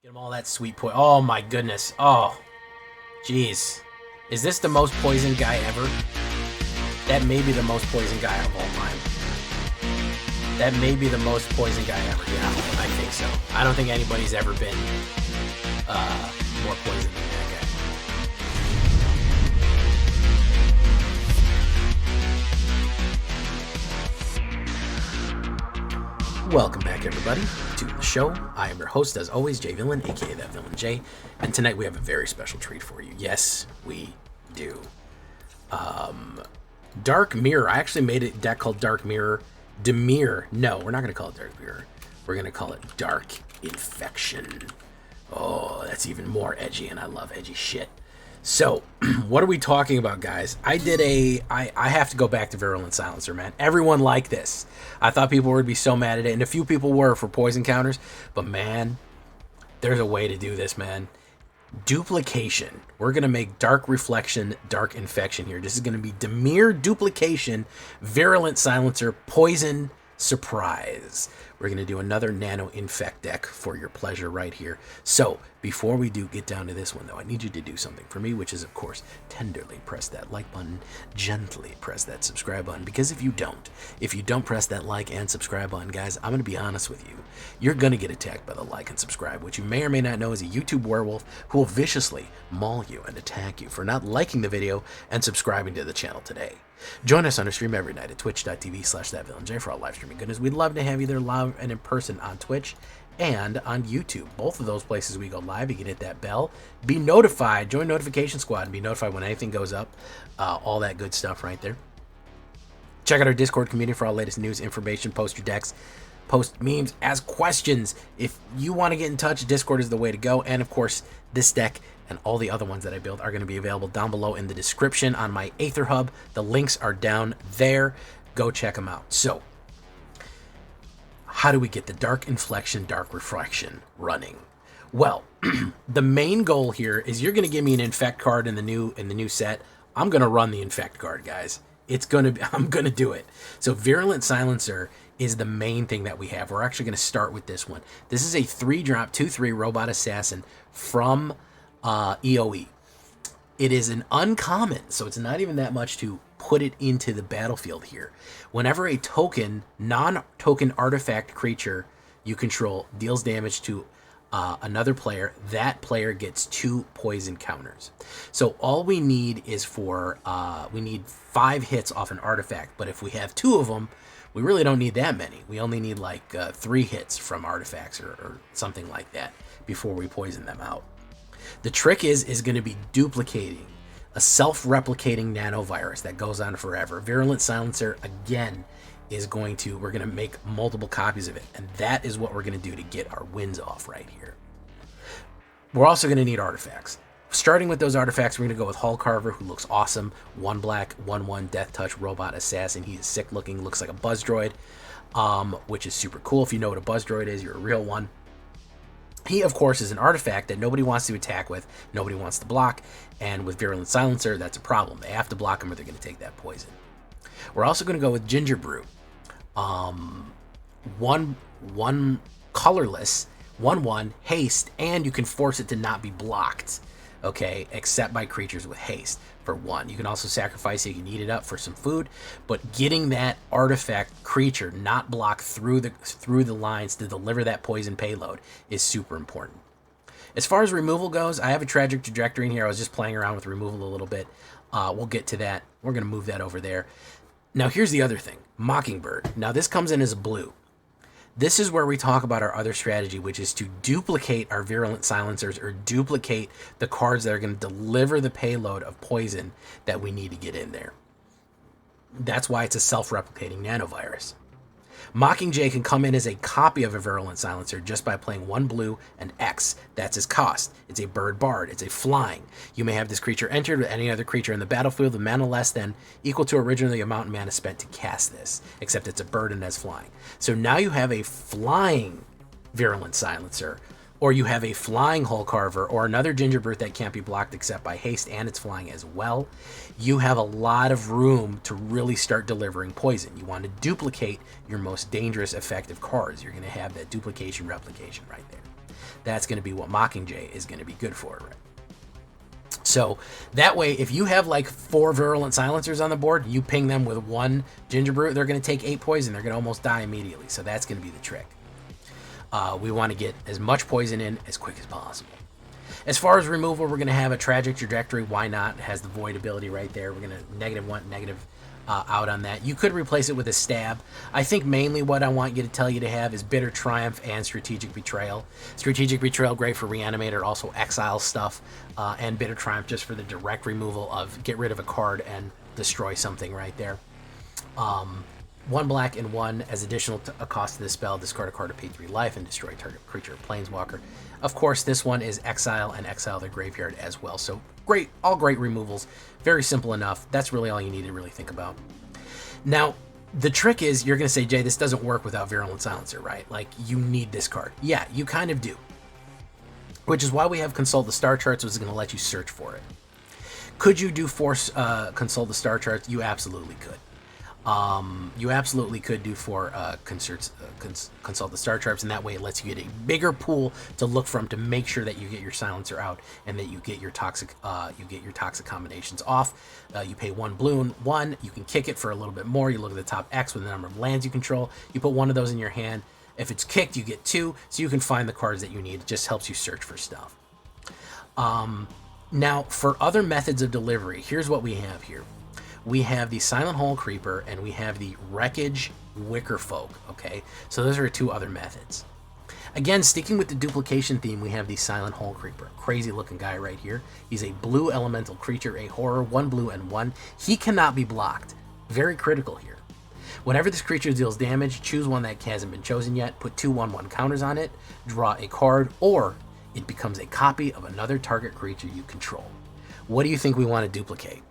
Get him all that sweet poison. Oh my goodness. Oh, jeez. Is this the most poison guy ever? That may be the most poison guy of all time. That may be the most poison guy ever. Yeah, I think so. I don't think anybody's ever been more poison than that guy. Welcome back, everybody, to the show. I am your host, as always, Jay Villain, aka That Villain J, and tonight we have a very special treat for you. Yes, we do. Dark Mirror. I actually made a deck called Dark Mirror. Dimir. No, we're not going to call it Dark Mirror. We're going to call it Dark Infection. Oh, that's even more edgy, and I love edgy shit. So, what are we talking about, guys? I have to go back to Virulent Silencer, man. Everyone liked this. I thought people would be so mad at it, and a few people were for poison counters, but man, there's a way to do this, man. Duplication. We're going to make Dark Reflection, Dark Infection here. This is going to be Dimir Duplication, Virulent Silencer, Poison Surprise. We're going to do another Nano Infect deck for your pleasure right here. So, before we do get down to this one, though, I need you to do something for me, which is, of course, tenderly press that like button, gently press that subscribe button, because if you don't press that like and subscribe button, guys, I'm going to be honest with you. You're going to get attacked by the like and subscribe, which you may or may not know is a YouTube werewolf who will viciously maul you and attack you for not liking the video and subscribing to the channel today. Join us on our stream every night at twitch.tv/thatvillainj for all live streaming goodness. We'd love to have you there live and in person on Twitch and on YouTube. Both of those places we go live. You can hit that bell, be notified, join Notification Squad, and be notified when anything goes up. All that good stuff right there. Check out our Discord community for all latest news, information, post your decks, post memes, ask questions. If you want to get in touch, Discord is the way to go. And of course, this deck and all the other ones that I build are going to be available down below in the description on my AetherHub. The links are down there. Go check them out. So, how do we get the Dark Inflection, Dark Reflection running? Well, the main goal here is you're going to give me an Infect card in the new set. I'm going to run the Infect card, guys. I'm going to do it. So, Virulent Silencer is the main thing that we have. We're actually going to start with this one. This is a 3-drop, 2/3 Robot Assassin from EOE. It is an uncommon, so it's not even that much to put it into the battlefield here. Whenever a non-token artifact creature you control deals damage to another player, that player gets 2 poison counters. So all we need is we need 5 hits off an artifact, but if we have 2 of them, we really don't need that many. We only need like 3 hits from artifacts or something like that before we poison them out. The trick is going to be duplicating a self-replicating nanovirus that goes on forever. Virulent Silencer, again, we're going to make multiple copies of it, and that is what we're going to do to get our wins off right here. We're also going to need artifacts. Starting with those artifacts, we're going to go with Hullcarver, who looks awesome. 1 black, 1/1 Death Touch Robot Assassin. He is sick looking, looks like a Buzz Droid, which is super cool. If you know what a Buzz Droid is, you're a real one. He, of course, is an artifact that nobody wants to attack with, nobody wants to block, and with Virulent Silencer, that's a problem. They have to block him or they're going to take that poison. We're also going to go with Ginger Brew. One colorless, 1/1 haste, and you can force it to not be blocked, okay, except by creatures with haste for 1. You can also sacrifice it, you can eat it up for some food, but getting that artifact creature not blocked through the lines to deliver that poison payload is super important. As far as removal goes, I have a Tragic Trajectory in here. I was just playing around with removal a little bit. We'll get to that. We're going to move that over there. Now, here's the other thing. Mockingbird. Now, this comes in as a blue. This is where we talk about our other strategy, which is to duplicate our Virulent Silencers or duplicate the cards that are going to deliver the payload of poison that we need to get in there. That's why it's a self-replicating nanovirus. Mockingjay can come in as a copy of a Virulent Silencer just by playing 1 blue and X. That's its cost. It's a bird bard. It's a flying. You may have this creature entered with any other creature in the battlefield with mana less than equal to originally the amount of mana spent to cast this, except it's a bird and has flying. So now you have a flying Virulent Silencer, or you have a flying Hullcarver, or another Gingerbread that can't be blocked except by haste, and it's flying as well. You have a lot of room to really start delivering poison. You want to duplicate your most dangerous effective cards. You're going to have that duplication replication right there. that's going to be what Mockingjay is going to be good for, right? So that way, if you have like 4 Virulent Silencers on the board, you ping them with 1 Ginger Brute, they're going to take 8 poison. They're going to almost die immediately. So that's going to be the trick. We want to get as much poison in as quick as possible. As far as removal, we're going to have a Tragic Trajectory. Why not? It has the Void ability right there. We're going to -1, negative out on that. You could replace it with a Stab. I think mainly what I want you to tell you to have is Bitter Triumph and Strategic Betrayal. Strategic Betrayal, great for Reanimator, also Exile stuff, and Bitter Triumph just for the direct removal of get rid of a card and destroy something right there. 1 black and 1 as additional a cost to the spell. Discard a card to pay 3 life and destroy target creature or planeswalker. Of course, this one is exile and exile their graveyard as well. So great, all great removals. Very simple enough. That's really all you need to really think about. Now, the trick is you're going to say, Jay, this doesn't work without Virulent Silencer, right? Like, you need this card. Yeah, you kind of do. Which is why we have Consult the Star Charts, which is going to let you search for it. Could you do Force Consult the Star Charts? You absolutely could. You absolutely could do for Consult the Star Charts, and that way it lets you get a bigger pool to look from to make sure that you get your Silencer out and that you get your toxic combinations off. You pay 1 blue and 1. You can kick it for a little bit more. You look at the top X with the number of lands you control. You put 1 of those in your hand. If it's kicked, you get 2, so you can find the cards that you need. It just helps you search for stuff. Now, for other methods of delivery, here's what we have here. We have the Silent Hole Creeper, and we have the Wreckage Wicker Folk, okay? So those are 2 other methods. Again, sticking with the duplication theme, we have the Silent Hole Creeper. Crazy looking guy right here. He's a blue elemental creature, a horror, 1 blue and 1. He cannot be blocked. Very critical here. Whenever this creature deals damage, choose one that hasn't been chosen yet, put 2 1/1 counters on it, draw a card, or it becomes a copy of another target creature you control. What do you think we want to duplicate?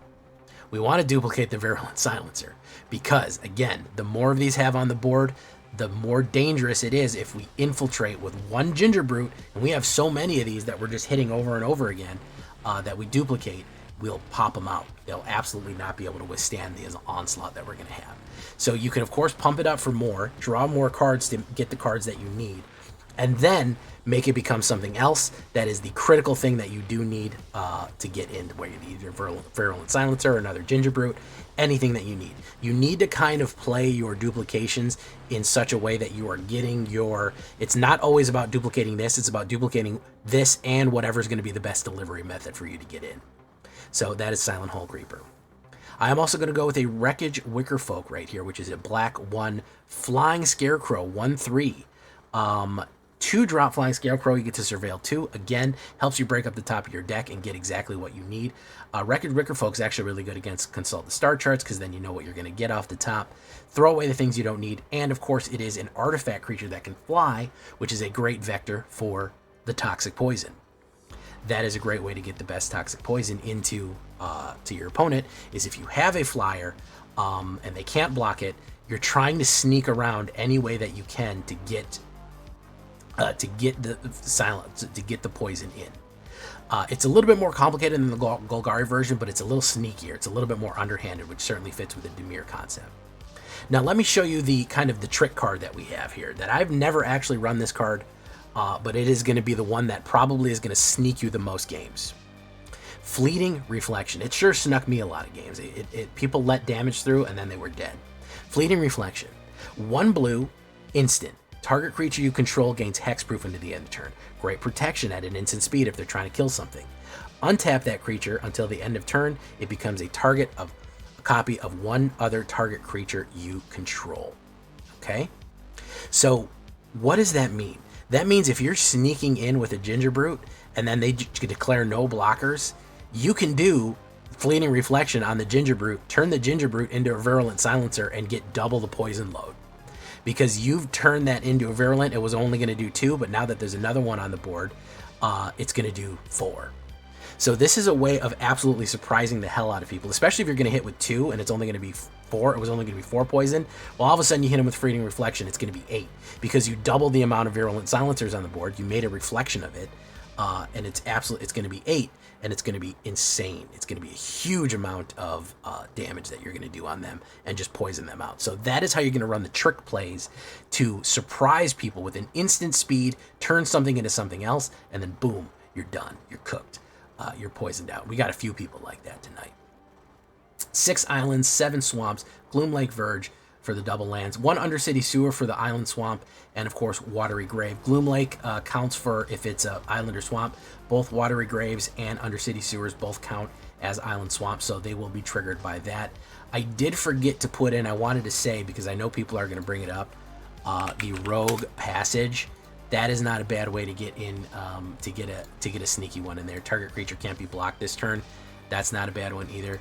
We want to duplicate the Virulent Silencer because, again, the more of these have on the board, the more dangerous it is if we infiltrate with 1 Ginger Brute, and we have so many of these that we're just hitting over and over again that we duplicate, we'll pop them out. They'll absolutely not be able to withstand the onslaught that we're going to have. So you can, of course, pump it up for more, draw more cards to get the cards that you need, and then make it become something else that is the critical thing that you do need to get in, where you need your Virulent Silencer or another Ginger Brute, anything that you need. You need to kind of play your duplications in such a way that you are getting your... It's not always about duplicating this, it's about duplicating this and whatever's going to be the best delivery method for you to get in. So that is Silent Hole Creeper. I am also going to go with a Wreckage Wicker Folk right here, which is a black 1 Flying Scarecrow, 1/3. 2-drop Flying Scarecrow, you get to Surveil 2. Again, helps you break up the top of your deck and get exactly what you need. Wreckage Wicker Folk is actually really good against Consult the Star Charts because then you know what you're going to get off the top. Throw away the things you don't need. And, of course, it is an artifact creature that can fly, which is a great vector for the Toxic Poison. That is a great way to get the best Toxic Poison into to your opponent, is if you have a flyer and they can't block it, you're trying to sneak around any way that you can to get the poison in. It's a little bit more complicated than the Golgari version, but it's a little sneakier. It's a little bit more underhanded, which certainly fits with the Dimir concept. Now let me show you the kind of the trick card that we have here. That I've never actually run this card, but it is going to be the one that probably is going to sneak you the most games. Fleeting Reflection. It sure snuck me a lot of games. People let damage through and then they were dead. Fleeting Reflection. 1 blue, instant. Target creature you control gains hexproof into the end of turn. Great protection at an instant speed if they're trying to kill something. Untap that creature until the end of turn. It becomes a target of a copy of 1 other target creature you control. Okay? So what does that mean? That means if you're sneaking in with a Ginger Brute and then they declare no blockers, you can do Fleeting Reflection on the Ginger Brute, turn the Ginger Brute into a Virulent Silencer and get double the poison load. Because you've turned that into a Virulent, it was only going to do 2, but now that there's another one on the board, it's going to do 4. So this is a way of absolutely surprising the hell out of people, especially if you're going to hit with 2 and it's only going to be 4. It was only going to be 4 poison. Well, all of a sudden you hit him with Fleeting Reflection, it's going to be 8 because you doubled the amount of Virulent Silencers on the board. You made a reflection of it, and it's going to be 8, and it's going to be insane. It's going to be a huge amount of damage that you're going to do on them and just poison them out. So that is how you're going to run the trick plays to surprise people with an instant speed, turn something into something else, and then boom, you're done. You're cooked. You're poisoned out. We got a few people like that tonight. 6 islands, 7 swamps, Gloom Lake Verge for the double lands, 1 Undercity Sewer for the island swamp, and of course Watery Grave. Gloom Lake counts for if it's a island or swamp. Both Watery Graves and Undercity Sewers both count as island swamp, so they will be triggered by that. I did forget to put in, I wanted to say, because I know people are going to bring it up, the Rogue Passage. That is not a bad way to get in, to get a sneaky one in there. Target creature can't be blocked this turn. That's not a bad one either.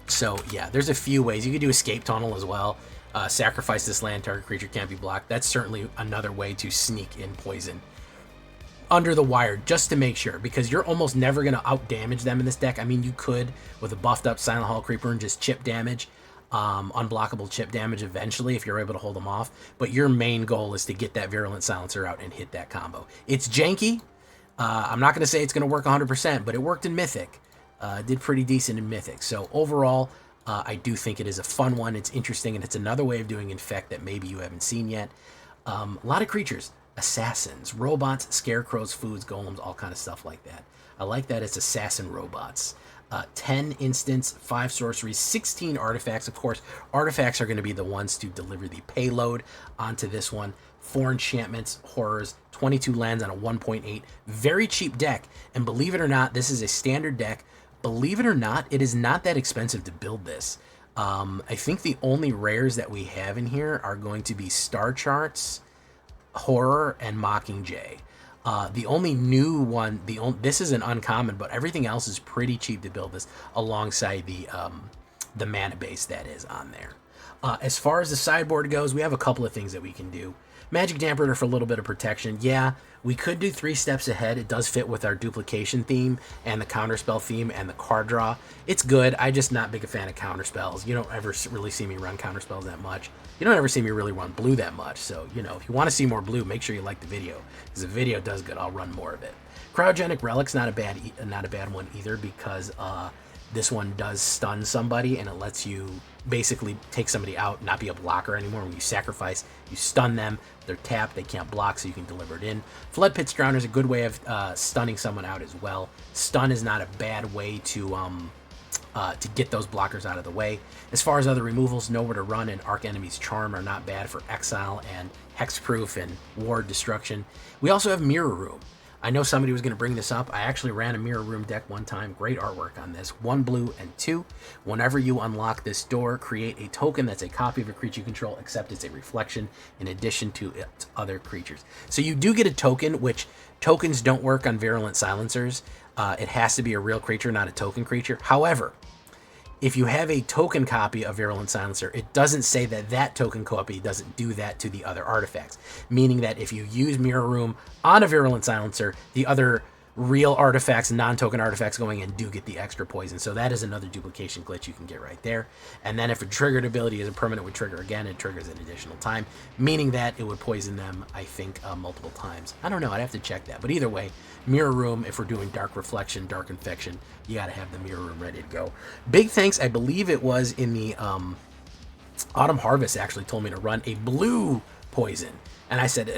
So yeah, there's a few ways. You could do Escape Tunnel as well. Sacrifice this land, target creature can't be blocked. That's certainly another way to sneak in poison under the wire, just to make sure, because you're almost never going to out damage them in this deck. I mean, you could with a buffed up Silent Hall Creeper and just chip damage, unblockable chip damage eventually if you're able to hold them off. But your main goal is to get that Virulent Silencer out and hit that combo. It's janky. I'm not going to say it's going to work 100%, but it worked in Mythic. Did pretty decent in Mythic. So overall, I do think it is a fun one. It's interesting, and it's another way of doing Infect that maybe you haven't seen yet. A lot of creatures. Assassins, robots, scarecrows, foods, golems, all kind of stuff like that. I like that it's assassin robots. 10 instants, 5 sorceries, 16 artifacts. Of course, artifacts are going to be the ones to deliver the payload onto this one. 4 enchantments, horrors, 22 lands on a 1.8. Very cheap deck. And believe it or not, this is a standard deck. Believe it or not, it is not that expensive to build this. I think the only rares that we have in here are going to be Star Charts, Horror, and Mockingjay. The only new one, this is an uncommon, but everything else is pretty cheap to build this alongside the mana base that is on there. As far as the sideboard goes, we have a couple of things that we can do. Magic Dampener for a little bit of protection. Yeah, we could do 3 steps ahead. It does fit with our duplication theme and the counterspell theme and the card draw. It's good. I'm just not big a fan of counterspells. You don't ever really see me run counterspells that much. You don't ever see me really run blue that much. So, you know, if you want to see more blue, make sure you like the video. Because the video does good, I'll run more of it. Cryogenic Relic's not a bad one either, because this one does stun somebody and it lets you basically take somebody out, not be a blocker anymore. When you sacrifice, you stun them, they're tapped, they can't block, so you can deliver it in. Flood Pit's Drowner is a good way of stunning someone out as well. Stun is not a bad way to get those blockers out of the way. As far as other removals, Nowhere to Run and Arch Enemy's Charm are not bad for exile and hexproof and ward destruction. We also have Mirror Room. I know somebody was going to bring this up. I actually ran a Mirror Room deck one time. Great artwork on this. 1 blue and 2. Whenever you unlock this door, create a token that's a copy of a creature you control, except it's a reflection in addition to its other creatures. So you do get a token, which tokens don't work on Virulent Silencers. It has to be a real creature, not a token creature. However, if you have a token copy of Virulent Silencer, it doesn't say that that token copy doesn't do that to the other artifacts. Meaning that if you use Mirror Room on a Virulent Silencer, the other real artifacts, non-token artifacts going in do get the extra poison. So that is another duplication glitch you can get right there. And then if a triggered ability is a permanent, would trigger again, it triggers an additional time, meaning that it would poison them, I think, multiple times. I don't know, I'd have to check that. But either way, Mirror Room, if we're doing Dark Reflection, Dark Infection, you got to have the Mirror Room ready to go. Big thanks, I believe it was in the Autumn Harvest actually told me to run a blue poison. And I said,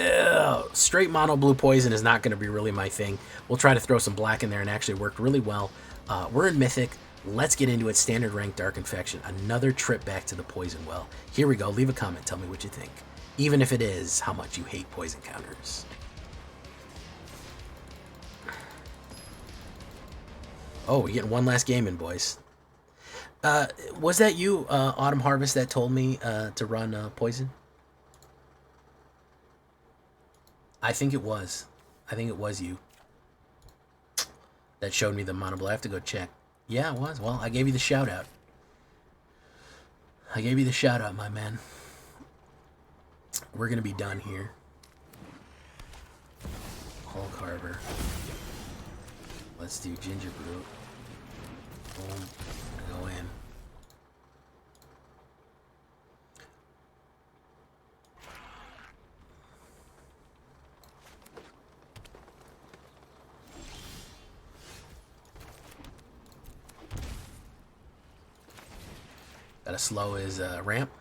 straight mono blue poison is not going to be really my thing. We'll try to throw some black in there, and actually worked really well. We're in Mythic. Let's get into it. Standard rank Dark Infection. Another trip back to the poison well. Here we go. Leave a comment. Tell me what you think. Even if it is how much you hate poison counters. Oh, we're getting one last game in, boys. Was that you, Autumn Harvest, that told me to run poison? I think it was. I think it was you that showed me the mono blue. I have to go check. Yeah, it was. Well, I gave you the shout out. I gave you the shout out, my man. We're going to be done here. Hulk Harbor. Let's do Ginger Brew. Boom. Go in. Gotta slow his ramp.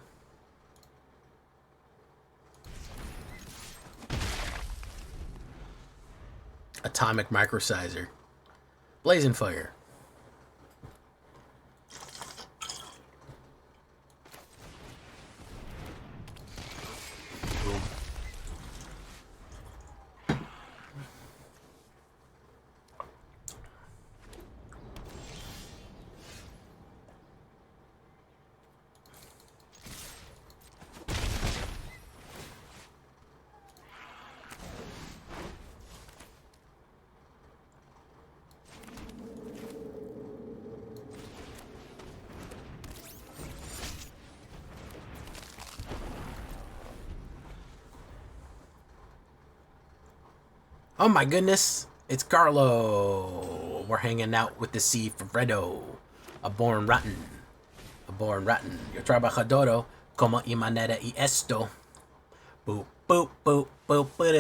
Atomic Microsizer. Blazing Fire. Boom. Oh my goodness, it's Carlo. We're hanging out with the C Fredo. A born rotten. A born rotten. Yo trabajadoro como imanera y esto. Boop, boop, boop, boop, boop,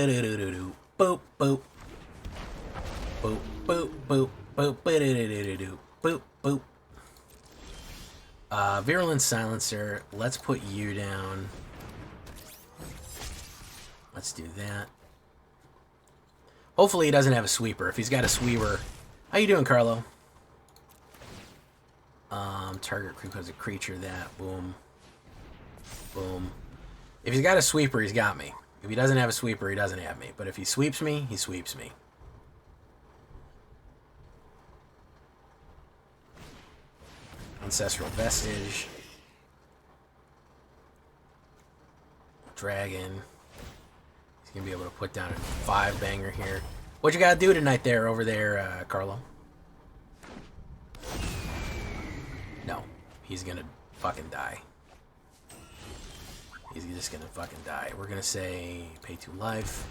boop, boop. Boop, boop, boop, boop, boop, boop, boop. Virulent Silencer. Let's put you down. Let's do that. Hopefully he doesn't have a sweeper. If he's got a sweeper... How you doing, Carlo? Target creep has a creature that. Boom. Boom. If he's got a sweeper, he's got me. If he doesn't have a sweeper, he doesn't have me. But if he sweeps me, he sweeps me. Ancestral Vestige. Dragon. Gonna be able to put down a 5-banger here. What you gotta do tonight there, over there, Carlo? No. He's gonna fucking die. He's just gonna fucking die. We're gonna say pay 2 life.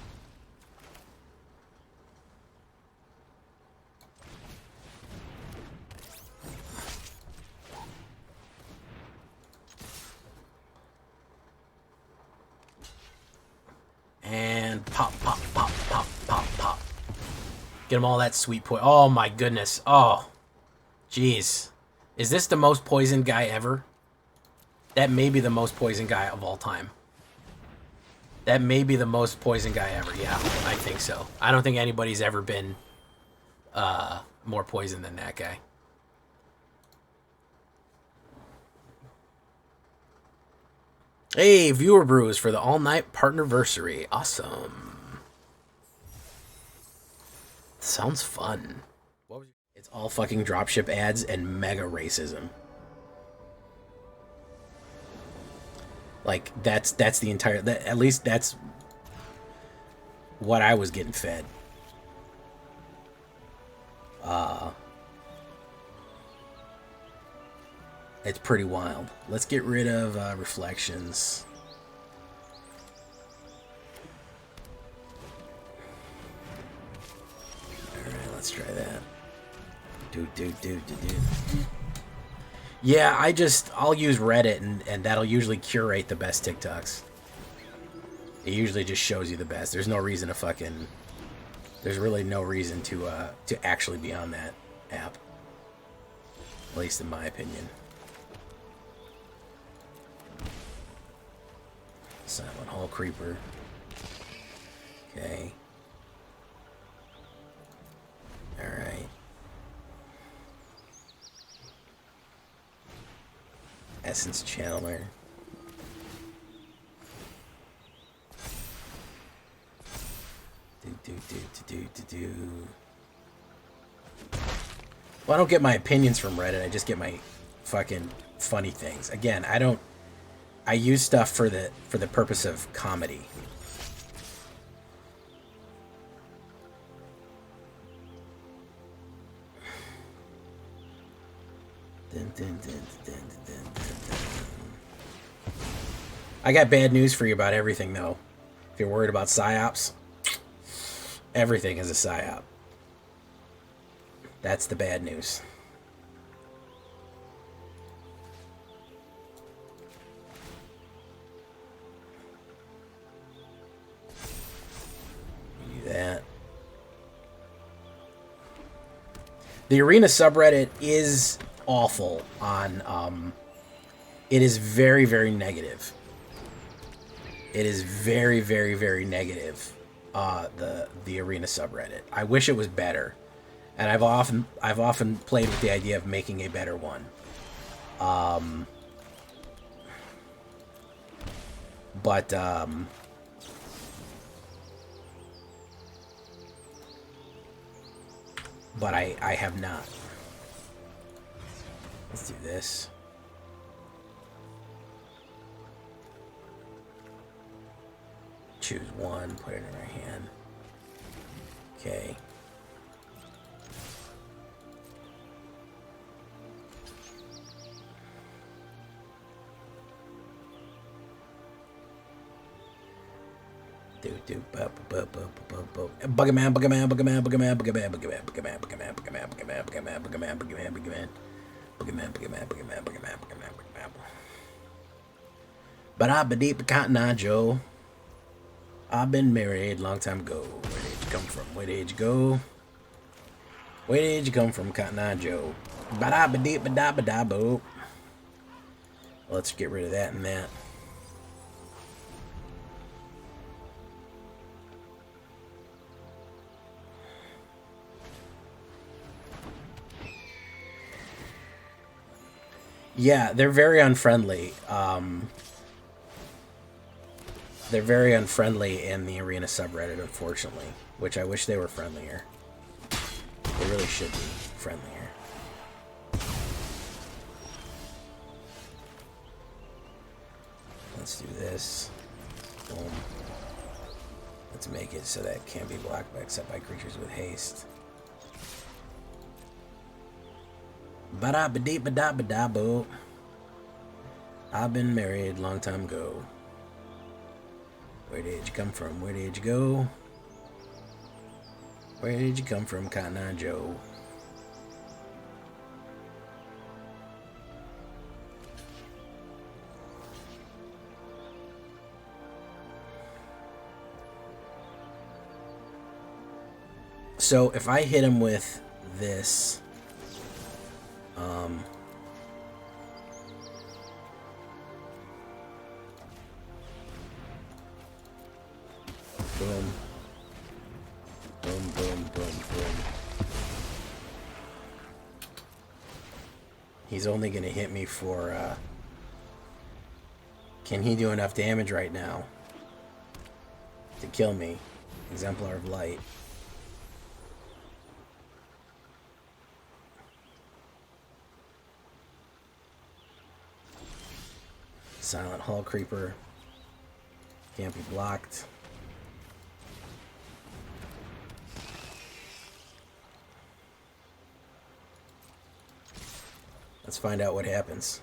And pop, pop, pop, pop, pop, pop. Get him all that sweet poison. Oh my goodness. Oh. Jeez. Is this the most poisoned guy ever? That may be the most poisoned guy of all time. That may be the most poisoned guy ever. Yeah, I think so. I don't think anybody's ever been more poisoned than that guy. Hey, viewer brews for the all-night partnerversary. Awesome. Sounds fun. It's all fucking dropship ads and mega racism. Like, that's the entire... at least that's what I was getting fed. It's pretty wild. Let's get rid of reflections. Alright, let's try that. Do. Yeah, I'll use Reddit and that'll usually curate the best TikToks. It usually just shows you the best. There's no reason to fucking... There's really no reason to actually be on that app. At least in my opinion. Silent Hall Creeper. Okay. Alright. Essence Channeler. Do. Well, I don't get my opinions from Reddit. I just get my fucking funny things. Again, I use stuff for the purpose of comedy. I got bad news for you about everything, though. If you're worried about psyops, everything is a psyop. That's the bad news. Do that. The Arena subreddit is awful on It is very, very negative. It is very, very, very negative. The arena subreddit. I wish it was better, and I've often played with the idea of making a better one. But I have not. Let's do this. Choose one, put it in our hand. Okay. Buggerman. But I believe Cotton Eye Joe. I've been married a long time ago. Where did you come from? Where did you go? Where did you come from, Cotton Eye Joe? Ba-da-ba-dee-ba-da-ba-da-bo. Let's get rid of that and that. Yeah, they're very unfriendly. They're very unfriendly in the arena subreddit, unfortunately, which I wish they were friendlier. They really should be friendlier. Let's do this. Boom. Let's make it so that it can't be blocked except by creatures with haste. Ba-da-ba-dee-ba-da-ba-da-bo. I've been married a long time ago. Where did you come from? Where did you go? Where did you come from, Cotton Eye Joe? So if I hit him with this, boom, boom, boom, boom, boom. He's only going to hit me for, can he do enough damage right now to kill me? Exemplar of Light. Silent Hall Creeper. Can't be blocked. Let's find out what happens.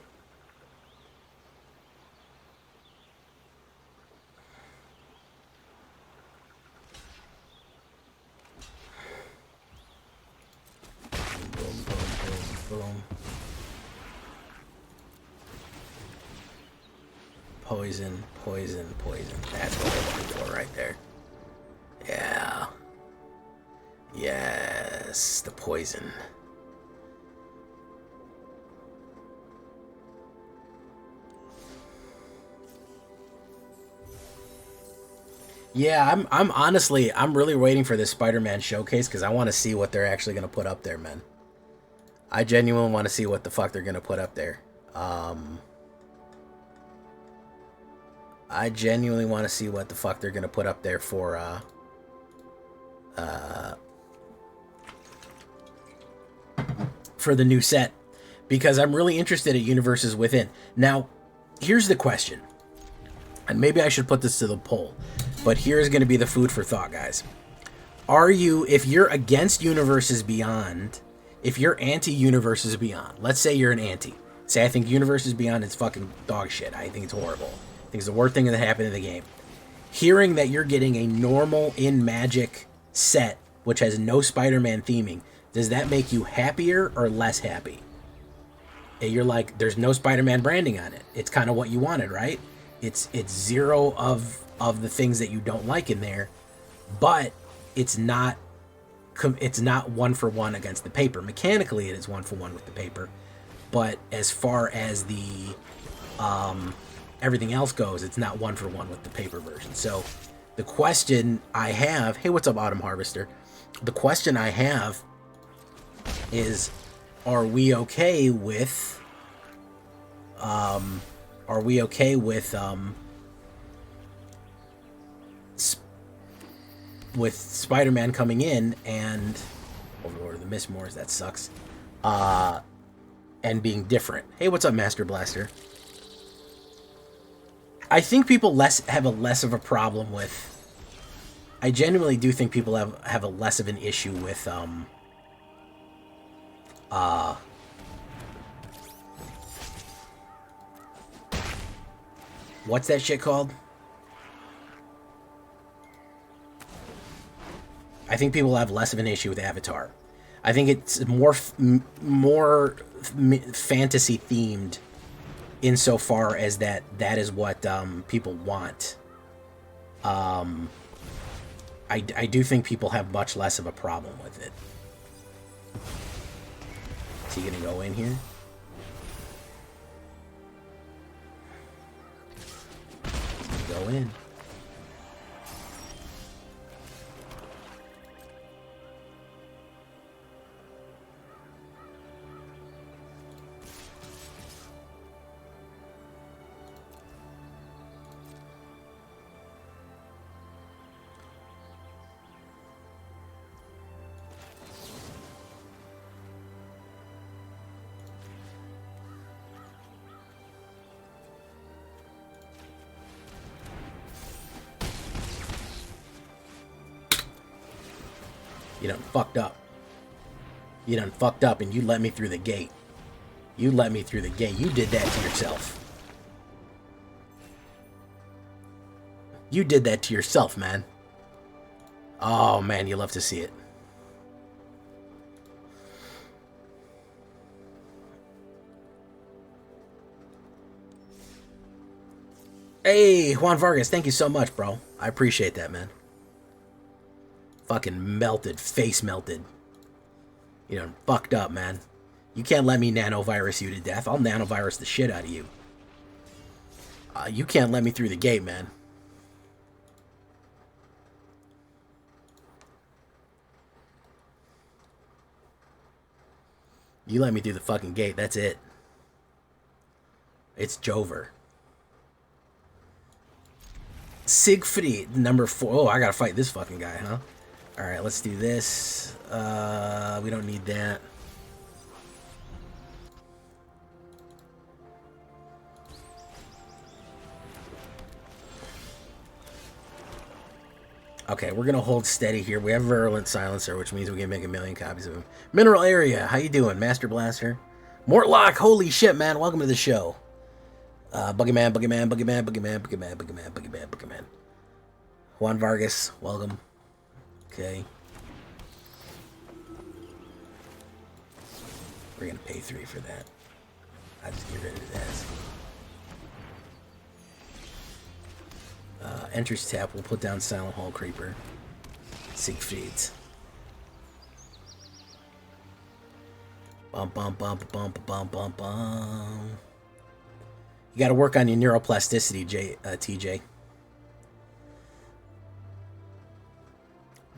Boom, boom, boom, boom. Poison, poison, poison. That's what I'm looking for right there. Yeah. Yes, the poison. Yeah, I'm honestly, I'm really waiting for this Spider-Man showcase because I want to see what they're actually going to put up there, man. I genuinely want to see what the fuck they're going to put up there. I genuinely want to see what the fuck they're going to put up there for the new set, because I'm really interested at Universes Within. Now, here's the question, and maybe I should put this to the poll, but here's going to be the food for thought, guys. Are you, if you're against Universes Beyond, if you're anti-Universes Beyond, let's say you're an anti, say I think Universes Beyond is fucking dog shit, I think it's horrible, I think it's the worst thing that happened in the game. Hearing that you're getting a normal in Magic set, which has no Spider-Man theming, does that make you happier or less happy? And you're like, there's no Spider-Man branding on it. It's kind of what you wanted, right? It's zero of the things that you don't like in there, but it's not one for one against the paper. Mechanically, it is one for one with the paper, but as far as the everything else goes. It's not 1-for-1 with the paper version. So the question I have, hey, what's up, Autumn Harvester? The question I have is, are we okay with with Spider-Man coming in and Overlord of the Mistmoors, that sucks, and being different. Hey, what's up, Master Blaster? I think people have a less of a problem with. I genuinely do think people have a less of an issue with what's that shit called? I think people have less of an issue with Avatar. I think it's more fantasy themed insofar as that is what people want. I do think people have much less of a problem with it. Is he gonna go in here? He's gonna go in. You done fucked up. You done fucked up and you let me through the gate. You let me through the gate. You did that to yourself. You did that to yourself, man. Oh, man, you love to see it. Hey, Juan Vargas, thank you so much, bro. I appreciate that, man. Fucking melted, face melted. You know, fucked up, man. You can't let me nanovirus you to death. I'll nanovirus the shit out of you. You can't let me through the gate, man. You let me through the fucking gate, that's it. It's Jover. Siegfried, number 4. Oh, I gotta fight this fucking guy, huh? Alright, let's do this. We don't need that. Okay, we're gonna hold steady here. We have Virulent Silencer, which means we can make 1,000,000 copies of him. Mineral Area, how you doing? Master Blaster. Mortlock, holy shit, man. Welcome to the show. Boogeyman, Boogeyman, Boogeyman, Boogeyman, Boogeyman, Boogeyman, Boogeyman, Boogeyman. Juan Vargas, welcome. Okay. We're gonna pay 3 for that. I just get rid of this. Enters tap. We'll put down Silent Hall Creeper. Siegfried. Bum bum bum bum bum bum bum. You got to work on your neuroplasticity, TJ.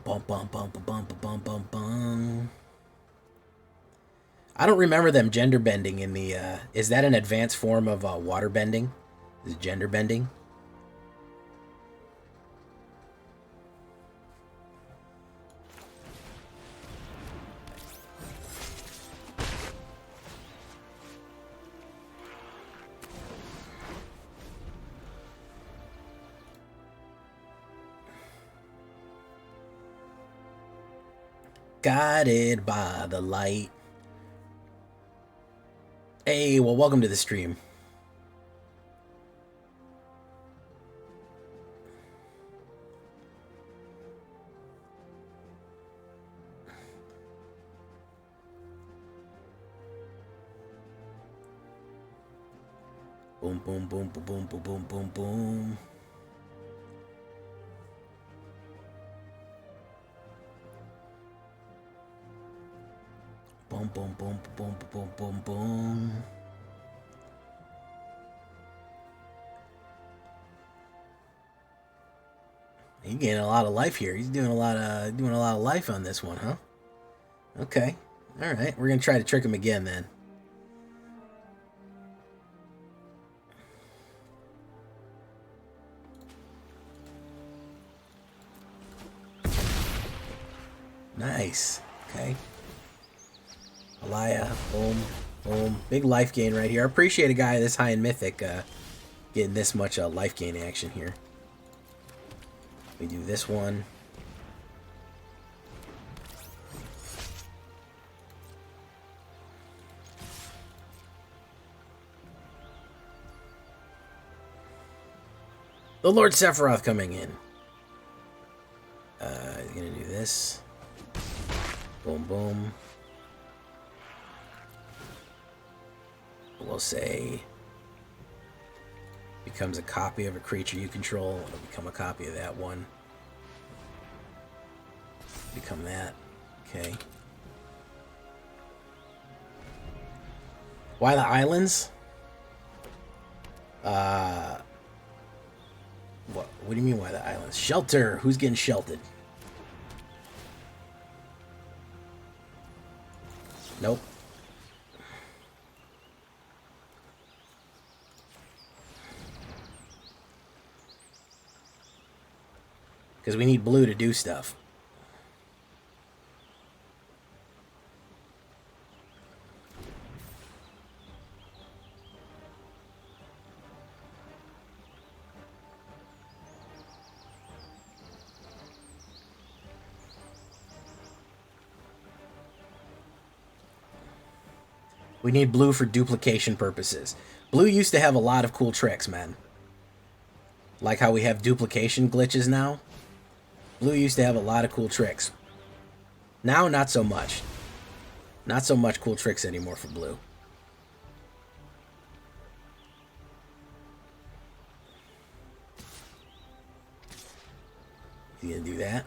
Bum bum bum bum bum bum bum. I don't remember them gender bending in the. Is that an advanced form of water bending? Is it gender bending? Guided by the light. Hey, well, welcome to the stream. Boom, boom, boom, boom, boom, boom, boom, boom, boom. Boom, boom, boom, boom, boom, boom, boom. gaining a lot of life here. He's doing a lot of life on this one, huh? Okay. All right. We're gonna try to trick him again then. Nice. Okay. Alaya. Boom. Boom. Big life gain right here. I appreciate a guy this high in Mythic getting this much life gain action here. We do this one. The Lord Sephiroth coming in. He's gonna do this. Boom, boom. We'll say becomes a copy of a creature you control. It'll become a copy of that one. Become that. Okay. Why the islands? What do you mean why the islands? Shelter. Who's getting sheltered? Nope. Because we need blue to do stuff. We need blue for duplication purposes. Blue used to have a lot of cool tricks, man. Like how we have duplication glitches now. Blue used to have a lot of cool tricks. Now, not so much. Not so much cool tricks anymore for blue. You gonna do that?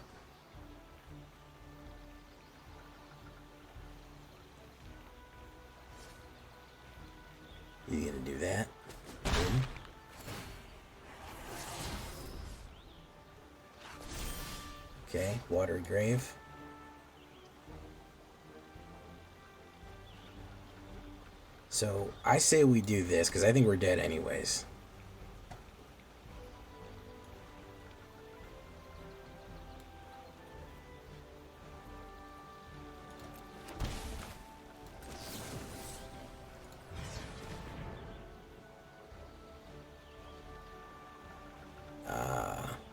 You gonna do that? Boom. Okay, watery grave. So I say we do this because I think we're dead anyways.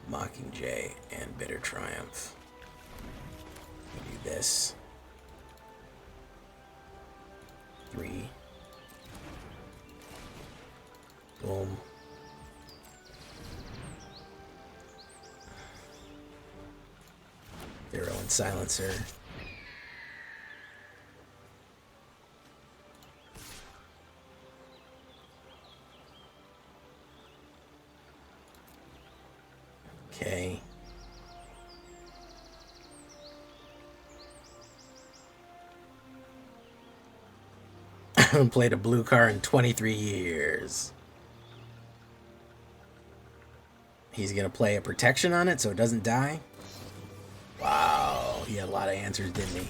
Mockingjay and Bitter Triumph. We do this. 3. Boom. Thorough and Silencer. Okay. I haven't played a blue card in 23 years. He's going to play a protection on it so it doesn't die. Wow, he had a lot of answers, didn't he?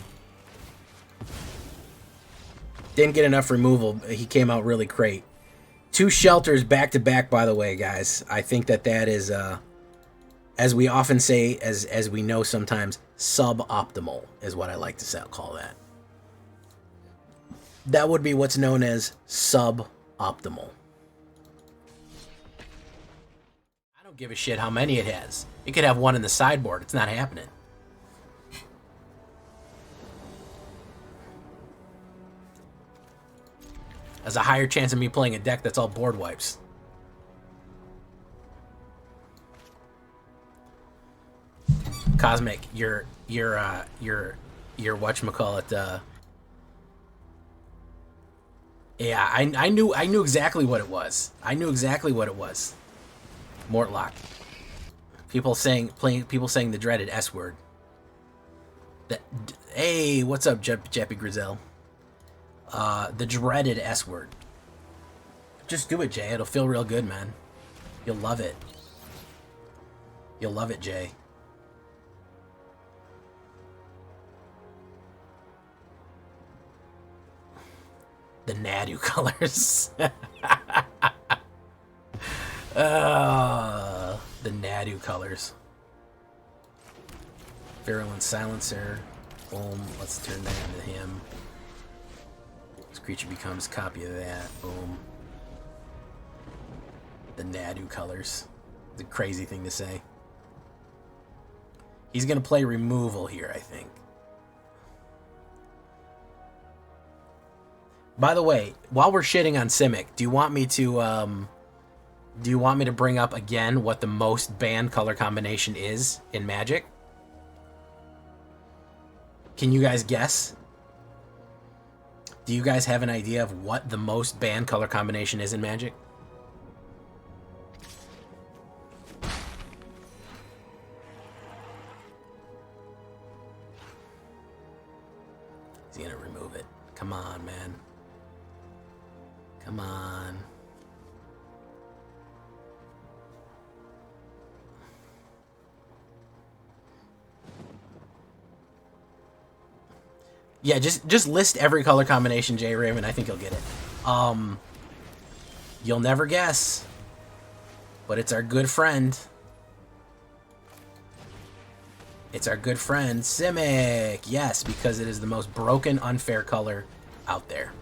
Didn't get enough removal. He came out really great. 2 shelters back to back, by the way, guys. I think that is... as we often say, as we know sometimes, suboptimal is what I like to call that. That would be what's known as suboptimal. I don't give a shit how many it has. It could have 1 in the sideboard. It's not happening. There's a higher chance of me playing a deck that's all board wipes. Cosmic, you're whatchamacallit, yeah, I knew exactly what it was. I knew exactly what it was. Mortlock. People saying the dreaded S word. Hey, what's up, Jeppy Grizel? The dreaded S word. Just do it, Jay. It'll feel real good, man. You'll love it. You'll love it, Jay. The Nadu colors. The Nadu colors. Virulent Silencer. Boom. Let's turn that into him. This creature becomes a copy of that. Boom. The Nadu colors. It's a crazy thing to say. He's going to play removal here, I think. By the way, while we're shitting on Simic, do you want me to bring up again what the most banned color combination is in Magic? Can you guys guess? Do you guys have an idea of what the most banned color combination is in Magic? He's gonna remove it. Come on, man. Come on. Yeah, just list every color combination, J. Raymond. I think you'll get it. You'll never guess, but it's our good friend. It's our good friend, Simic. Yes, because it is the most broken, unfair color out there.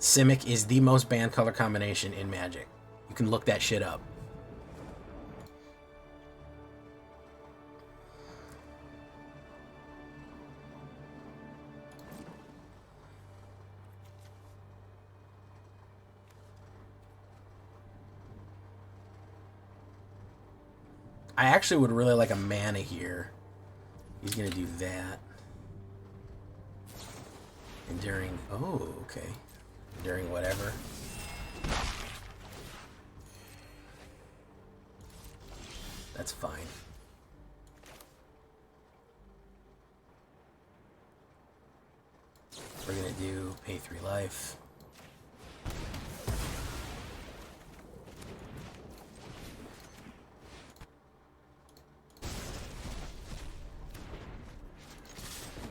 Simic is the most banned color combination in Magic. You can look that shit up. I actually would really like a mana here. He's going to do that. Enduring. Oh, okay. Enduring whatever. That's fine. We're going to do pay 3 life.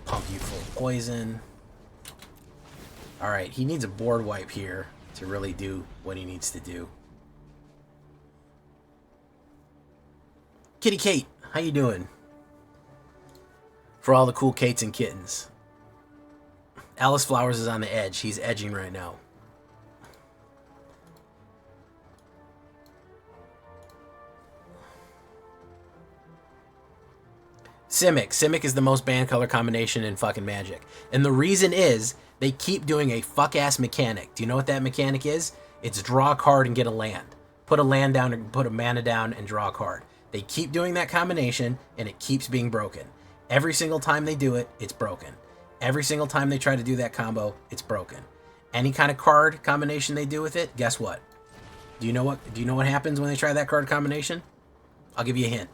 Pump you full of poison. Alright, he needs a board wipe here to really do what he needs to do. Kitty Kate, how you doing? For all the cool Kates and kittens. Alice Flowers is on the edge. He's edging right now. Simic. Simic is the most banned color combination in fucking Magic. And the reason is, they keep doing a fuck-ass mechanic. Do you know what that mechanic is? It's draw a card and get a land. Put a land down and put a mana down and draw a card. They keep doing that combination, and it keeps being broken. Every single time they do it, it's broken. Every single time they try to do that combo, it's broken. Any kind of card combination they do with it, guess what? Do you know what happens when they try that card combination? I'll give you a hint.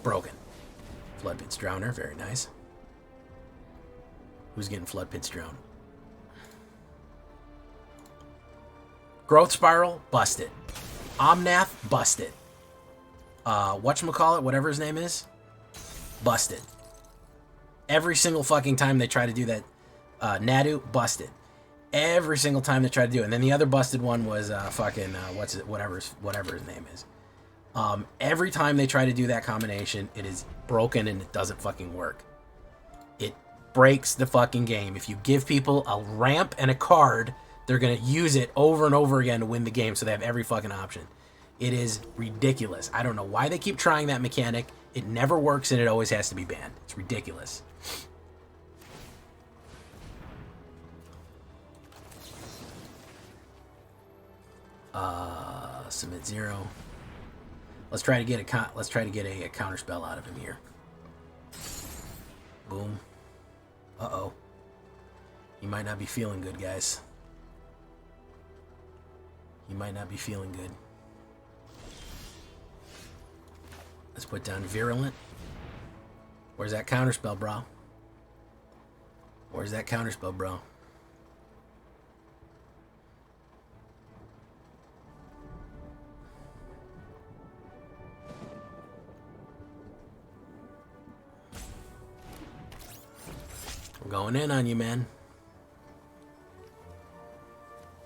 Broken. Floodpits Drowner, very nice. Who's getting Floodpits Drown? Growth Spiral, busted. Omnath, busted. Whatchamacallit, whatever his name is, busted. Every single fucking time they try to do that, Nadu, busted. Every single time they try to do it. And then the other busted one was whatever his name is. Every time they try to do that combination, it is broken and it doesn't fucking work. It breaks the fucking game. If you give people a ramp and a card, they're going to use it over and over again to win the game, so they have every fucking option. It is ridiculous. I don't know why they keep trying that mechanic. It never works and it always has to be banned. It's ridiculous. Submit 0. Let's try to get a counter spell out of him here. Boom. Uh-oh. He might not be feeling good, guys. He might not be feeling good. Let's put down Virulent. Where's that counter spell, bro? Where's that counter spell, bro? Going in on you, man.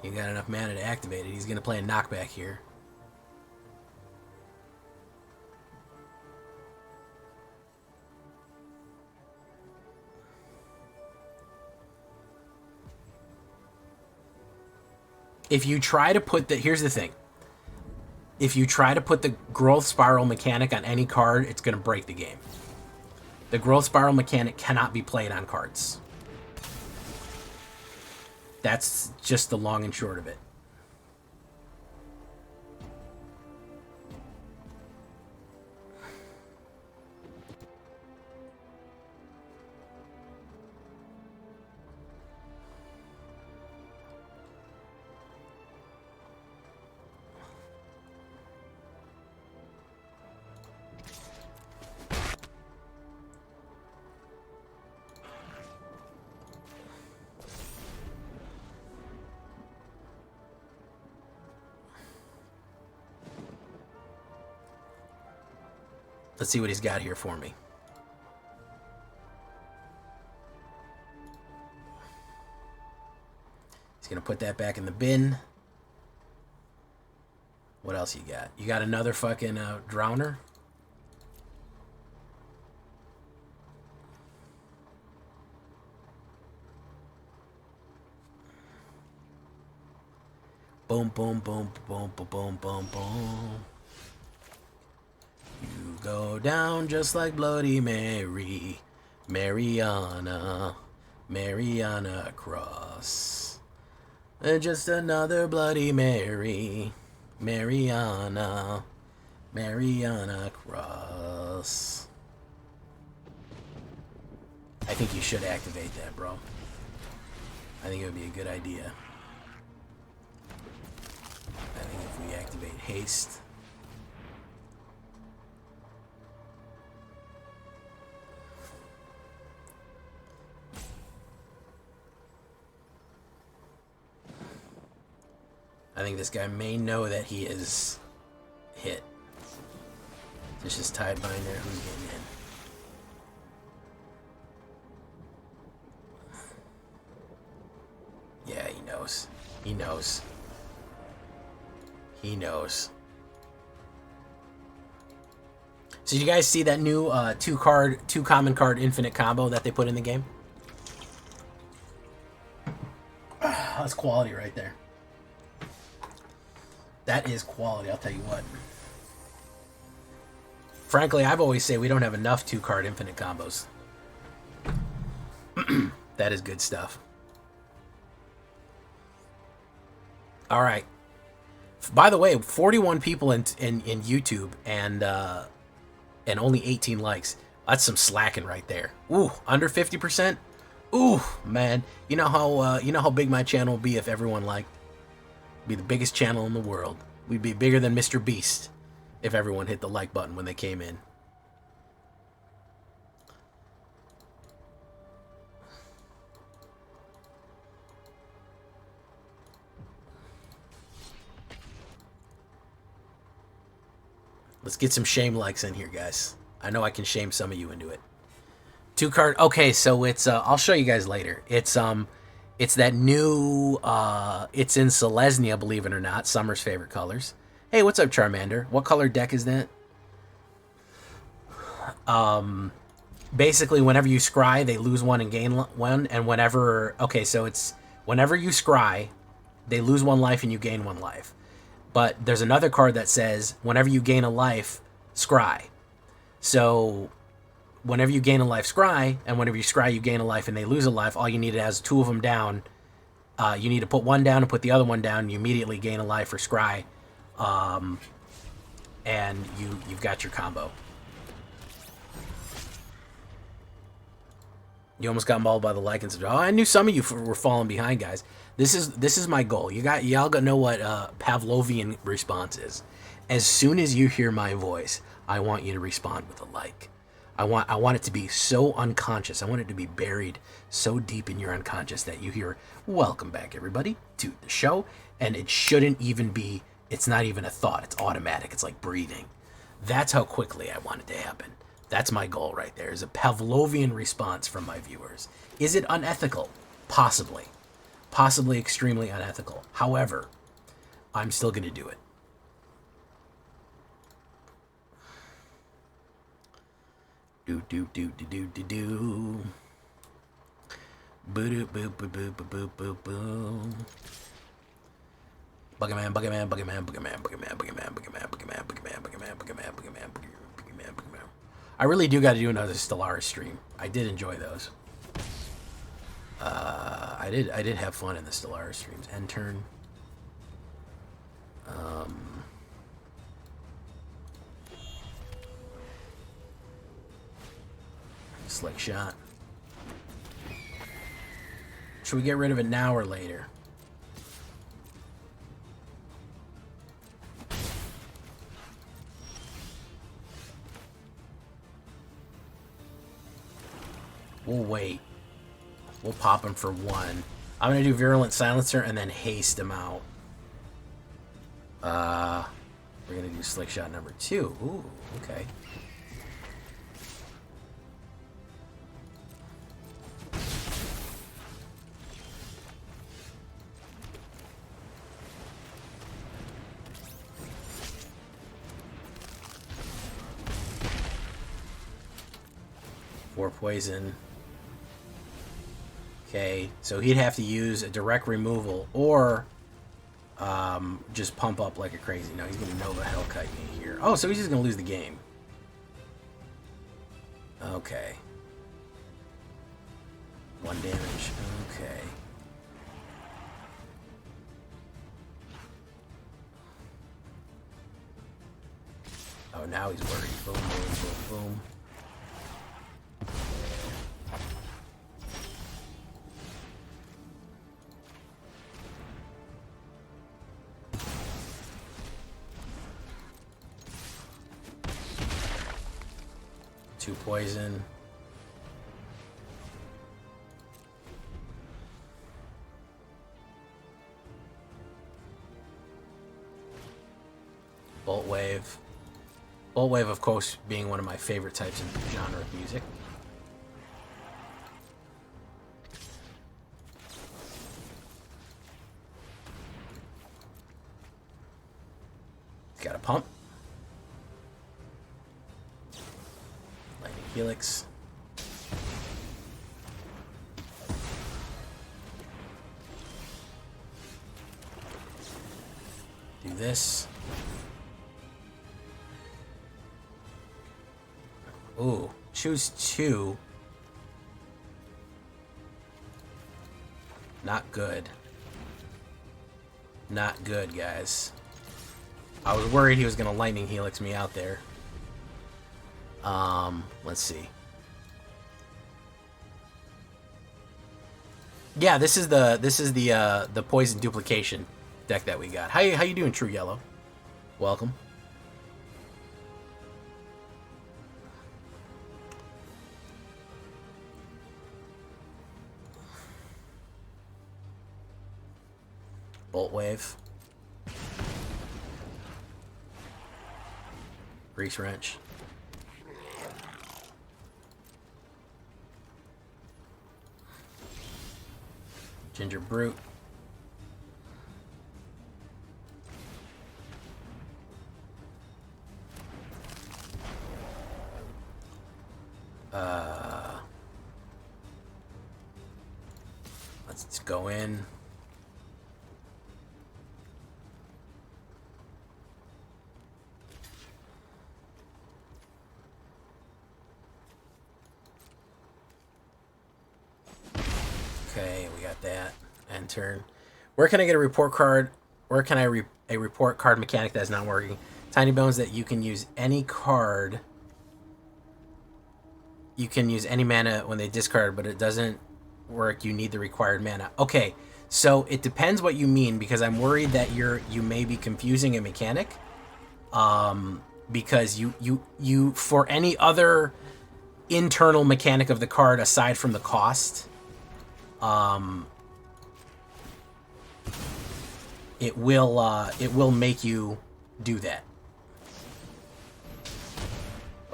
You got enough mana to activate it. He's going to play a knockback here. If you try to put the... Here's the thing. If you try to put the growth spiral mechanic on any card, it's going to break the game. The growth spiral mechanic cannot be played on cards. That's just the long and short of it. Let's see what he's got here for me. He's going to put that back in the bin. What else you got? You got another fucking Drowner? Boom, boom, boom, boom, boom, boom, boom, boom. You go down just like Bloody Mary, Mariana, Mariana Cross. Just another Bloody Mary, Mariana, Mariana Cross. I think you should activate that, bro. I think it would be a good idea. I think if we activate haste... I think this guy may know that he is hit. This is Tidebinder. Who's getting in? Yeah, he knows. He knows. He knows. So did you guys see that new two common card infinite combo that they put in the game? That's quality right there. That is quality, I'll tell you what. Frankly, I've always said we don't have enough two-card infinite combos. That is good stuff. All right. By the way, 41 people in YouTube and only 18 likes. That's some slacking right there. Ooh, under 50%. Ooh, man. You know how big my channel would be if everyone liked. Be the biggest channel in the world. We'd be bigger than Mr. Beast if everyone hit the like button when they came in. Let's get some shame likes in here, guys. I know I can shame some of you into it. Two card. Okay, so it's I'll show you guys later. It's that new, it's in Selesnya, believe it or not, Summer's favorite colors. Hey, what's up, Charmander? What color deck is that? Basically, whenever you scry, they lose one and gain one, and whenever, okay, so it's, whenever you scry, they lose one life and you gain one life. But there's another card that says, whenever you gain a life, scry. So... whenever you gain a life, scry, and whenever you scry, you gain a life and they lose a life, all you need is two of them down. You need to put one down and put the other one down, and you immediately gain a life for scry. And you've got your combo. You almost got mauled by the Lycans. Oh, I knew some of you were falling behind, guys. This is my goal. Y'all gotta know what Pavlovian response is. As soon as you hear my voice, I want you to respond with a like. I want it to be so unconscious. I want it to be buried so deep in your unconscious that you hear, welcome back, everybody, to the show. And it shouldn't even be, it's not even a thought. It's automatic. It's like breathing. That's how quickly I want it to happen. That's my goal right there, is a Pavlovian response from my viewers. Is it unethical? Possibly. Possibly extremely unethical. However, I'm still going to do it. Do do do do do do do. Boo doo boo boo boo boo boo boo. Buggerman, Buggerman, Buggerman, Buggerman, Buggerman, Buggerman, Buggerman, Buggerman, Buggerman, Buggerman, Buggerman, Buggerman, Buggerman, Buggerman. I really do got to do another Stellaris stream. I did enjoy those. I did have fun in the Stellaris streams. End turn. Slick shot. Should we get rid of it now or later? We'll wait. We'll pop him for one. I'm going to do Virulent Silencer and then haste him out. We're going to do Slick Shot number 2. Ooh, okay. Poison. Okay, so he'd have to use a direct removal or just pump up like a crazy. No, he's going to Nova Hellkite me here. Oh, so he's just going to lose the game. Okay. 1 damage. Okay. Oh, now he's worried. Boom, boom, boom, boom. Poison. Bolt Wave. Bolt Wave, of course, being one of my favorite types in the genre of music. Got a pump. Helix. Do this. Ooh, choose 2. Not good. Not good, guys. I was worried he was going to Lightning Helix me out there. Let's see. Yeah, this is the poison duplication deck that we got. How you doing, True Yellow? Welcome. Bolt Wave. Grease Wrench. Ginger Brute. Let's go in. Okay, we got that. End turn. Where can I get a report card? Where can I a report card mechanic that is not working? Tiny Bones that you can use any card. You can use any mana when they discard, but it doesn't work. You need the required mana. Okay, so it depends what you mean, because I'm worried that you may be confusing a mechanic. Because you for any other internal mechanic of the card aside from the cost, it will make you do that.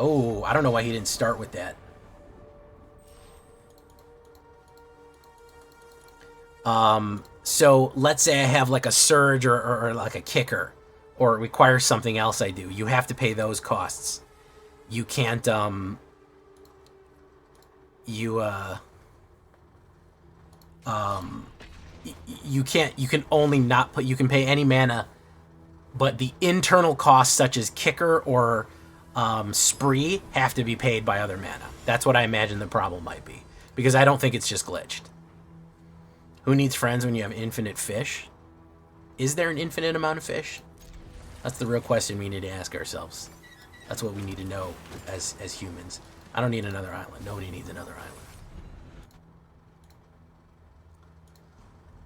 Oh, I don't know why he didn't start with that. So let's say I have like a surge or like a kicker, or it requires something else I do. You have to pay those costs. You can't, you can't, you can only not put, you can pay any mana, but the internal costs such as kicker or spree have to be paid by other mana. That's what I imagine the problem might be, because I don't think it's just glitched. Who needs friends when you have infinite fish? Is there an infinite amount of fish? That's the real question we need to ask ourselves. That's what we need to know as humans. I don't need another island. Nobody needs another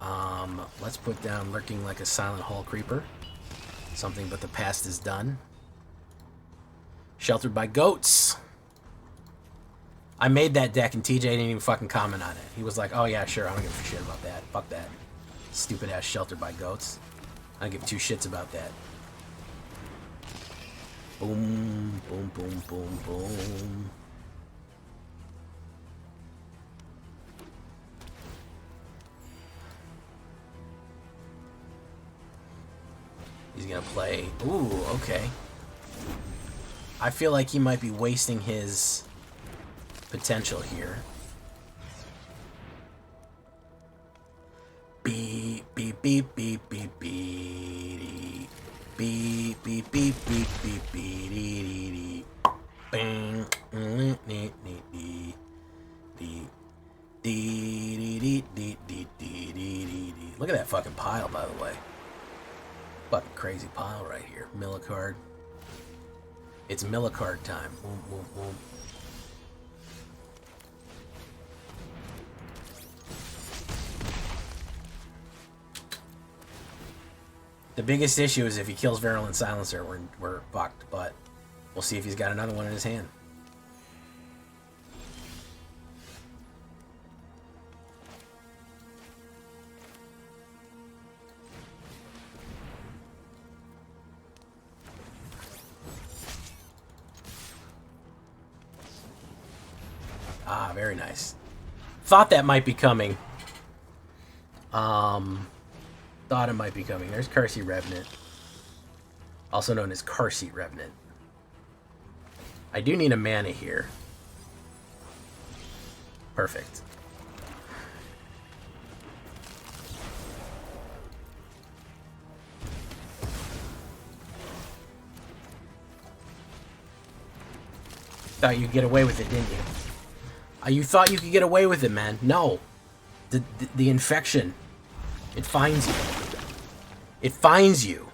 island. Let's put down Lurking Like a Silent Hall Creeper. Something but the past is done. Sheltered by Goats. I made that deck and TJ didn't even fucking comment on it. He was like, oh yeah, sure, I don't give a shit about that. Fuck that. Stupid ass Sheltered by Goats. I don't give two shits about that. Boom, boom, boom, boom, boom. He's gonna play. Ooh, okay. I feel like he might be wasting his potential here. Beep, beep, beep, beep, beep, beep. Beep, beep, beep, beep, beep, beep, bang, look at that fucking pile, by the way. Fucking crazy pile right here. Millicard. It's Millicard time. Boom, boom, boom. The biggest issue is if he kills Virulent Silencer, we're fucked, but we'll see if he's got another one in his hand. Ah, very nice. Thought that might be coming. Thought it might be coming. There's Karseat Revenant. Also known as Karseat Revenant. I do need a mana here. Perfect. Thought you'd get away with it, didn't you? You thought you could get away with it, man. No. The infection. It finds you. It finds you.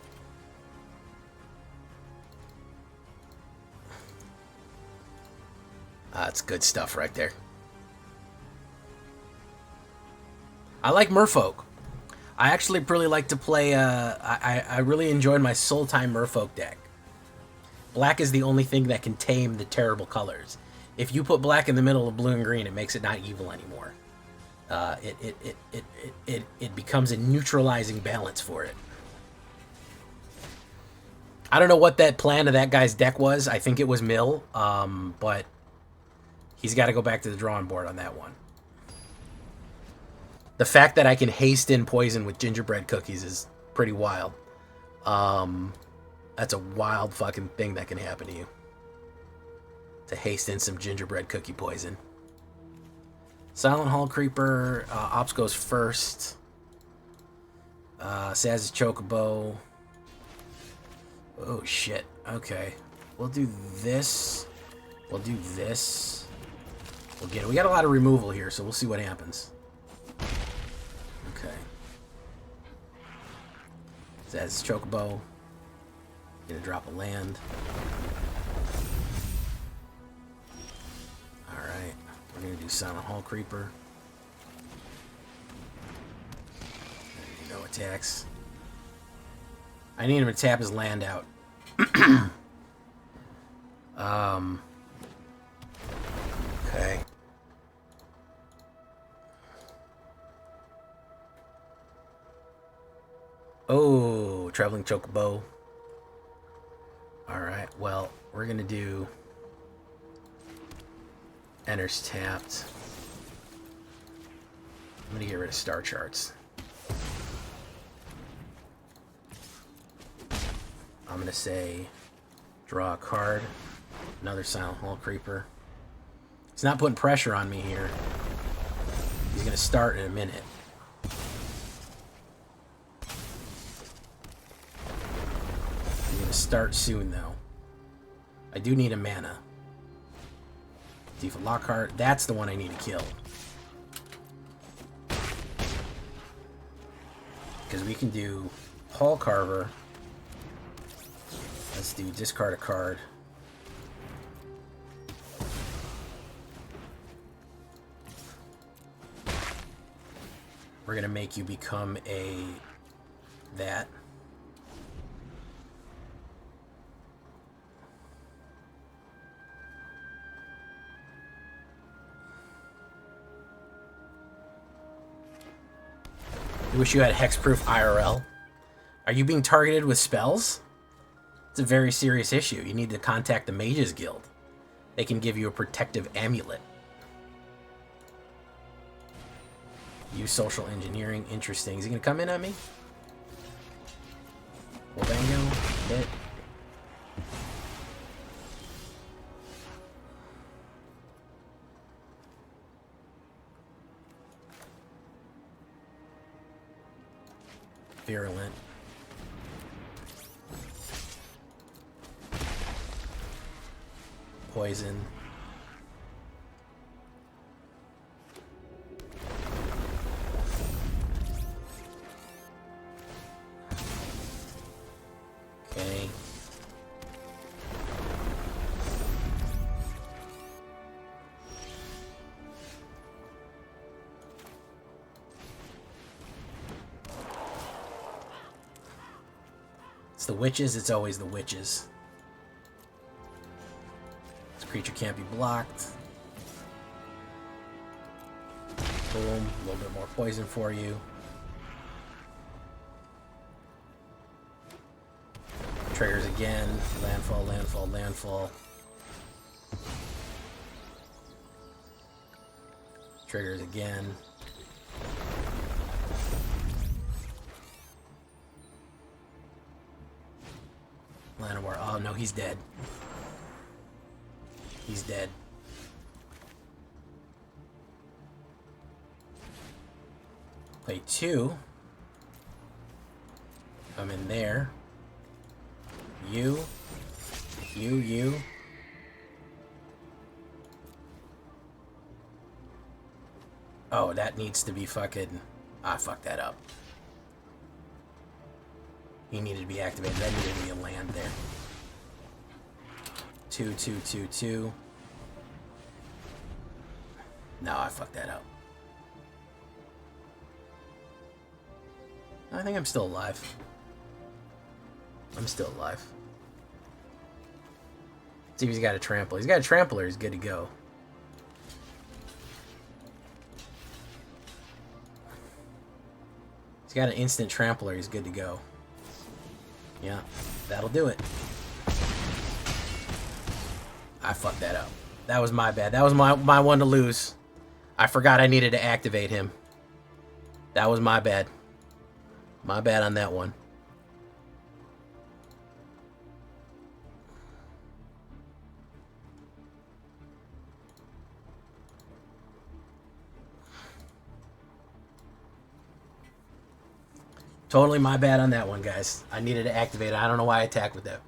That's good stuff right there. I like Merfolk. I actually really like to play, I really enjoyed my Soul Time Merfolk deck. Black is the only thing that can tame the terrible colors. If you put black in the middle of blue and green, it makes it not evil anymore. It becomes a neutralizing balance for it. I don't know what that plan of that guy's deck was. I think it was mill, but he's got to go back to the drawing board on that one. The fact that I can haste in poison with gingerbread cookies is pretty wild. That's a wild fucking thing that can happen to you. To haste in some gingerbread cookie poison. Silent Hall Creeper, Ops goes first. Saz's Chocobo. Oh shit, okay. We'll do this. We'll do this. We got a lot of removal here, so we'll see what happens. Okay. Saz's Chocobo. Gonna drop a land. Alright. We're gonna do Silent Hall Creeper. No attacks. I need him to tap his land out. Okay. Oh, Traveling Chocobo. Alright, well, we're gonna do Enters tapped. I'm gonna get rid of star charts. I'm gonna say draw a card. Another Silent Hall Creeper. He's not putting pressure on me here. He's gonna start in a minute. He's gonna start soon though. I do need a mana. Default Lockhart. That's the one I need to kill. Because we can do Hall Carver. Let's do discard a card. We're gonna make you become a that. I wish you had hexproof IRL. Are you being targeted with spells? It's a very serious issue. You need to contact the Mages Guild. They can give you a protective amulet. Use social engineering. Interesting. Is he going to come in at me? Wabango. Hit. Virulent. Poison. Okay. It's the witches, it's always the witches. This creature can't be blocked. Boom, a little bit more poison for you. Triggers again. Landfall, landfall, landfall. Triggers again. Llanowar. Oh no, he's dead. He's dead. Play 2. I'm in there. You. Oh, that needs to be fucking... Ah, fuck that up. He needed to be activated. That needed to be a land there. 2, 2, 2, 2. No, I fucked that up. I think I'm still alive. I'm still alive. See if he's got a trample. He's got a trampler. He's good to go. He's got an instant trampler. He's good to go. Yeah, that'll do it. I fucked that up. That was my bad. That was my one to lose. I forgot I needed to activate him. That was my bad. My bad on that one. Totally my bad on that one, guys. I needed to activate it. I don't know why I attacked with that.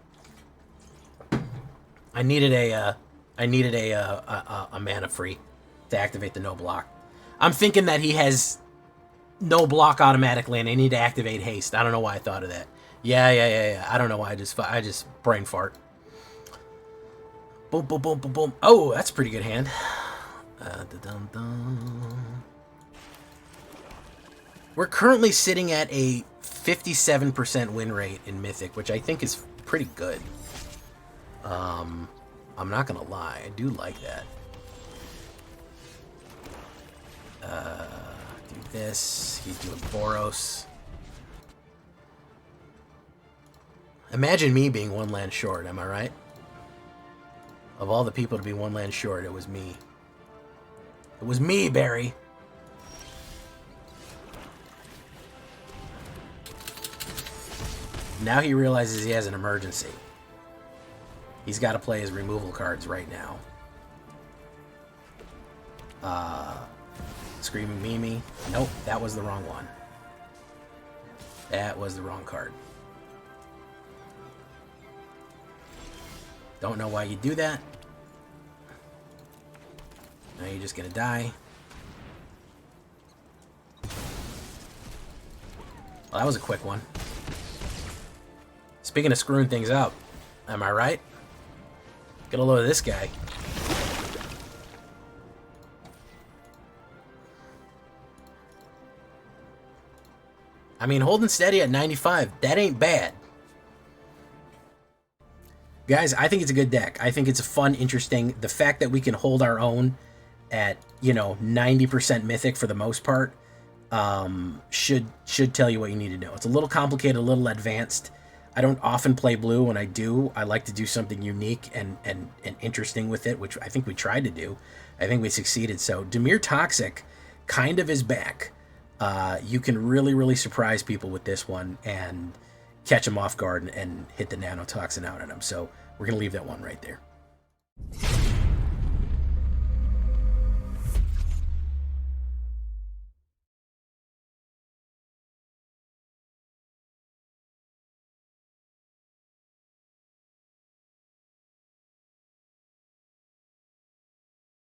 I needed a mana free to activate the no block. I'm thinking that he has no block automatically, and I need to activate haste. I don't know why I thought of that. Yeah. I don't know why I just brain fart. Boom, boom, boom, boom, boom. Oh, that's a pretty good hand. We're currently sitting at a 57% win rate in Mythic, which I think is pretty good. I'm not gonna lie, I do like that. Do this. He's doing Boros. Imagine me being one land short, am I right? Of all the people to be one land short, it was me. It was me, Barry. Now he realizes he has an emergency. He's got to play his removal cards right now. Screaming Mimi. Nope, that was the wrong one. That was the wrong card. Don't know why you do that. Now you're just gonna die. Well, that was a quick one. Speaking of screwing things up, am I right? Get a load of this guy. I mean, holding steady at 95, that ain't bad. Guys, I think it's a good deck. I think it's fun, interesting. The fact that we can hold our own at, you know, 90% Mythic for the most part, should tell you what you need to know. It's a little complicated, a little advanced. I don't often play blue. When I do, I like to do something unique and interesting with it, which I think we tried to do. I think we succeeded. So Dimir Toxic kind of is back. You can really surprise people with this one and catch them off guard and hit the nanotoxin out at them. So we're going to leave that one right there.